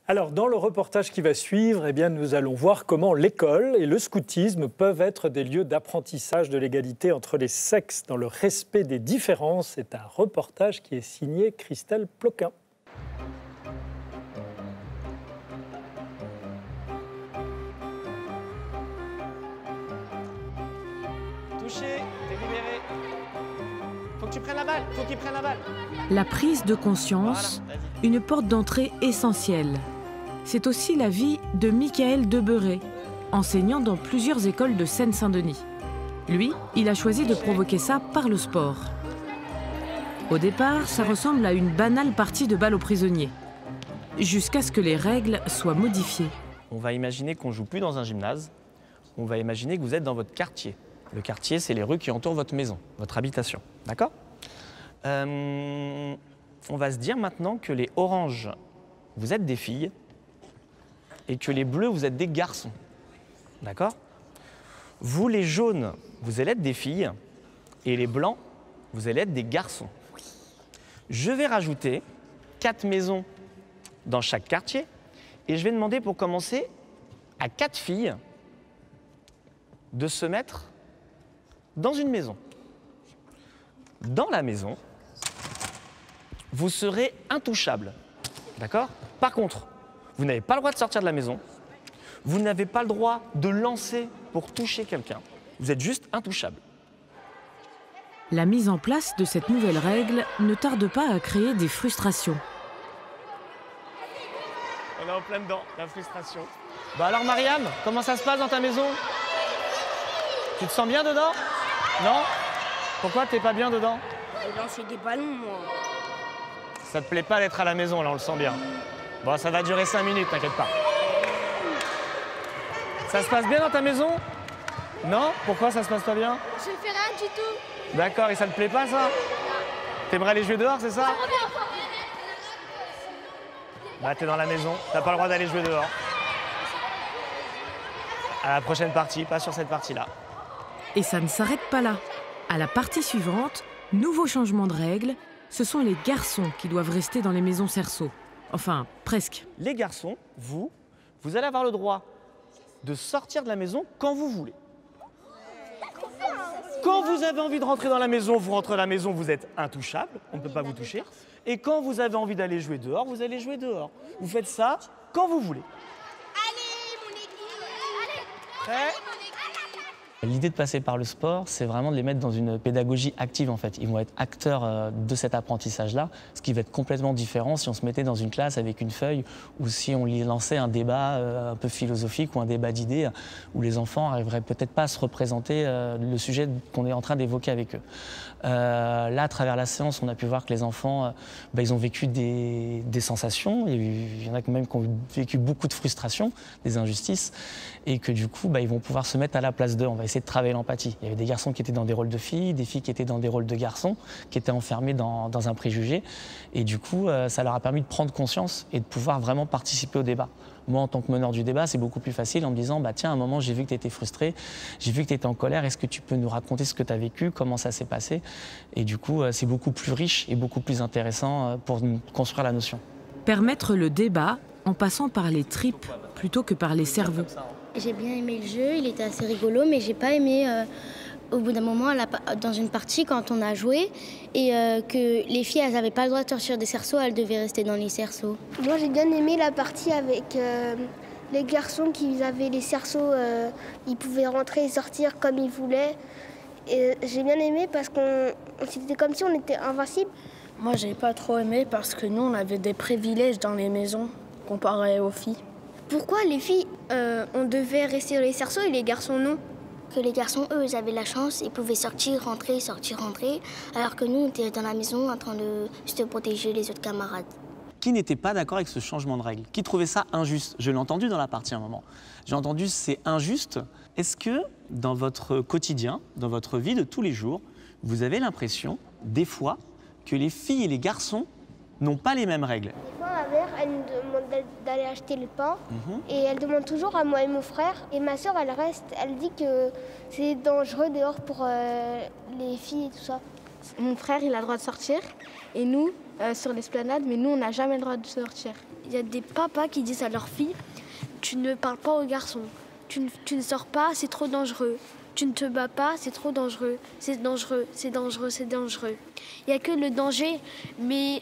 Alors, dans le reportage qui va suivre, nous allons voir comment l'école et le scoutisme peuvent être des lieux d'apprentissage de l'égalité entre les sexes dans le respect des différences. C'est un reportage qui est signé Christelle Ploquin. Touché, t'es libéré. Faut que tu prennes la balle, faut qu'il prenne la balle. La prise de conscience, Voilà, une porte d'entrée essentielle. C'est aussi la vie de Michael Deberé, enseignant dans plusieurs écoles de Seine-Saint-Denis. Lui, il a choisi de provoquer ça par le sport. Au départ, ça ressemble à une banale partie de balle aux prisonniers, jusqu'à ce que les règles soient modifiées. On va imaginer qu'on ne joue plus dans un gymnase, on va imaginer que vous êtes dans votre quartier. Le quartier, c'est les rues qui entourent votre maison, votre habitation, d'accord ? On va se dire maintenant que les oranges, vous êtes des filles, et que les bleus, vous êtes des garçons, d'accord ? Vous, les jaunes, vous allez être des filles, et les blancs, vous allez être des garçons. Je vais rajouter 4 maisons dans chaque quartier, et je vais demander pour commencer à 4 filles de se mettre dans une maison. Dans la maison, vous serez intouchables, d'accord ? Par contre, vous n'avez pas le droit de sortir de la maison, vous n'avez pas le droit de lancer pour toucher quelqu'un, vous êtes juste intouchables. La mise en place de cette nouvelle règle ne tarde pas à créer des frustrations. On est en plein dedans, la frustration. Bah alors Mariam, comment ça se passe dans ta maison ? Tu te sens bien dedans ? Non ? Pourquoi t'es pas bien dedans ? J'ai lancé des ballons, moi. Ça te plaît pas d'être à la maison, là, on le sent bien. Bon, ça va durer 5 minutes, t'inquiète pas. Ça se passe bien dans ta maison ? Non ? Pourquoi ça se passe pas bien ? Je fais rien du tout. D'accord, et ça te plaît pas, ça ? T'aimerais aller jouer dehors, c'est ça ? Bah, t'es dans la maison, t'as pas le droit d'aller jouer dehors. À la prochaine partie, pas sur cette partie-là. Et ça ne s'arrête pas là. À la partie suivante, nouveau changement de règle, ce sont les garçons qui doivent rester dans les maisons cerceaux. Enfin, presque. Les garçons, vous allez avoir le droit de sortir de la maison quand vous voulez. Quand vous avez envie de rentrer dans la maison, vous rentrez dans la maison, vous êtes intouchable, on ne peut pas vous toucher. Et quand vous avez envie d'aller jouer dehors, vous allez jouer dehors. Vous faites ça quand vous voulez. Allez, mon équipe. Allez. Prêt ? L'idée de passer par le sport, c'est vraiment de les mettre dans une pédagogie active en fait. Ils vont être acteurs de cet apprentissage-là, ce qui va être complètement différent si on se mettait dans une classe avec une feuille ou si on y lançait un débat un peu philosophique ou un débat d'idées où les enfants n'arriveraient peut-être pas à se représenter le sujet qu'on est en train d'évoquer avec eux. Là, à travers la séance, on a pu voir que les enfants, ils ont vécu des sensations. Il y en a même qui ont vécu beaucoup de frustration, des injustices, et que du coup, ils vont pouvoir se mettre à la place d'eux. On va essayer de travailler l'empathie. Il y avait des garçons qui étaient dans des rôles de filles, des filles qui étaient dans des rôles de garçons, qui étaient enfermés dans un préjugé. Et du coup, ça leur a permis de prendre conscience et de pouvoir vraiment participer au débat. Moi, en tant que meneur du débat, c'est beaucoup plus facile en me disant tiens, à un moment, j'ai vu que tu étais frustré, j'ai vu que tu étais en colère, est-ce que tu peux nous raconter ce que tu as vécu, comment ça s'est passé ? Et du coup, c'est beaucoup plus riche et beaucoup plus intéressant pour construire la notion. Permettre le débat en passant par les tripes plutôt que par les cerveaux. J'ai bien aimé le jeu, il était assez rigolo, mais j'ai pas aimé au bout d'un moment, dans une partie, quand on a joué, et que les filles, elles n'avaient pas le droit de sortir des cerceaux, elles devaient rester dans les cerceaux. Moi, j'ai bien aimé la partie avec les garçons qui avaient les cerceaux, ils pouvaient rentrer et sortir comme ils voulaient. Et j'ai bien aimé parce qu'on c'était comme si on était invincible. Moi, j'ai pas trop aimé parce que nous, on avait des privilèges dans les maisons comparé aux filles. Pourquoi les filles, on devait rester dans les cerceaux et les garçons non ? Que les garçons, eux, ils avaient la chance, ils pouvaient sortir, rentrer, alors que nous, on était dans la maison en train de se protéger les autres camarades. Qui n'était pas d'accord avec ce changement de règle ? Qui trouvait ça injuste ? Je l'ai entendu dans la partie à un moment. J'ai entendu c'est injuste. Est-ce que dans votre quotidien, dans votre vie de tous les jours, vous avez l'impression, des fois, que les filles et les garçons n'ont pas les mêmes règles ? Des fois, ma mère, elle nous demande d'aller acheter le pain et elle demande toujours à moi et mon frère. Et ma soeur, elle reste, elle dit que c'est dangereux dehors pour les filles et tout ça. Mon frère, il a le droit de sortir et nous, sur l'esplanade, mais nous, on n'a jamais le droit de sortir. y a des papas qui disent à leurs filles, tu ne parles pas aux garçons, tu ne sors pas, c'est trop dangereux. Tu ne te bats pas, c'est trop dangereux, c'est dangereux, c'est dangereux, c'est dangereux. Il n'y a que le danger, mais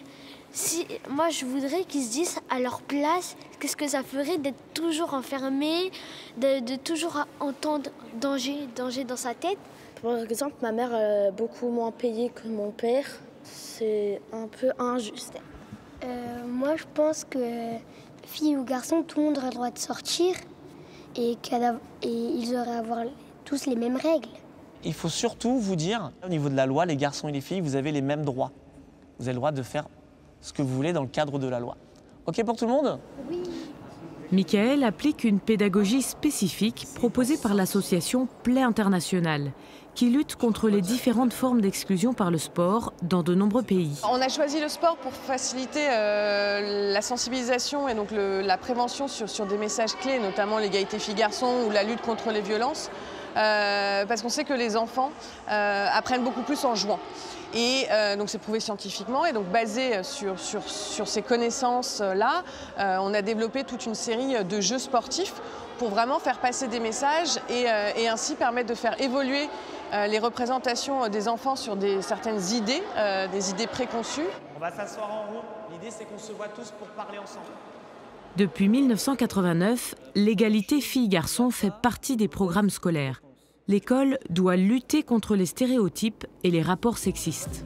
moi je voudrais qu'ils se disent à leur place qu'est-ce que ça ferait d'être toujours enfermé, de toujours entendre danger dans sa tête. Par exemple, ma mère a beaucoup moins payé que mon père. C'est un peu injuste. Moi je pense que filles ou garçons, tout le monde aurait le droit de sortir et ils auraient à avoir tous les mêmes règles. Il faut surtout vous dire, au niveau de la loi, les garçons et les filles, vous avez les mêmes droits. Vous avez le droit de faire ce que vous voulez dans le cadre de la loi. OK pour tout le monde? Oui. Michael applique une pédagogie spécifique proposée par l'association Play International, qui lutte contre les différentes formes d'exclusion par le sport dans de nombreux pays. On a choisi le sport pour faciliter la sensibilisation et donc la prévention sur des messages clés, notamment l'égalité filles-garçons ou la lutte contre les violences, parce qu'on sait que les enfants apprennent beaucoup plus en jouant. Et donc c'est prouvé scientifiquement, et donc basé sur ces connaissances-là, on a développé toute une série de jeux sportifs pour vraiment faire passer des messages et ainsi permettre de faire évoluer les représentations des enfants sur certaines idées, des idées préconçues. On va s'asseoir en rond. L'idée, c'est qu'on se voit tous pour parler ensemble. Depuis 1989, l'égalité filles-garçons fait partie des programmes scolaires. L'école doit lutter contre les stéréotypes et les rapports sexistes.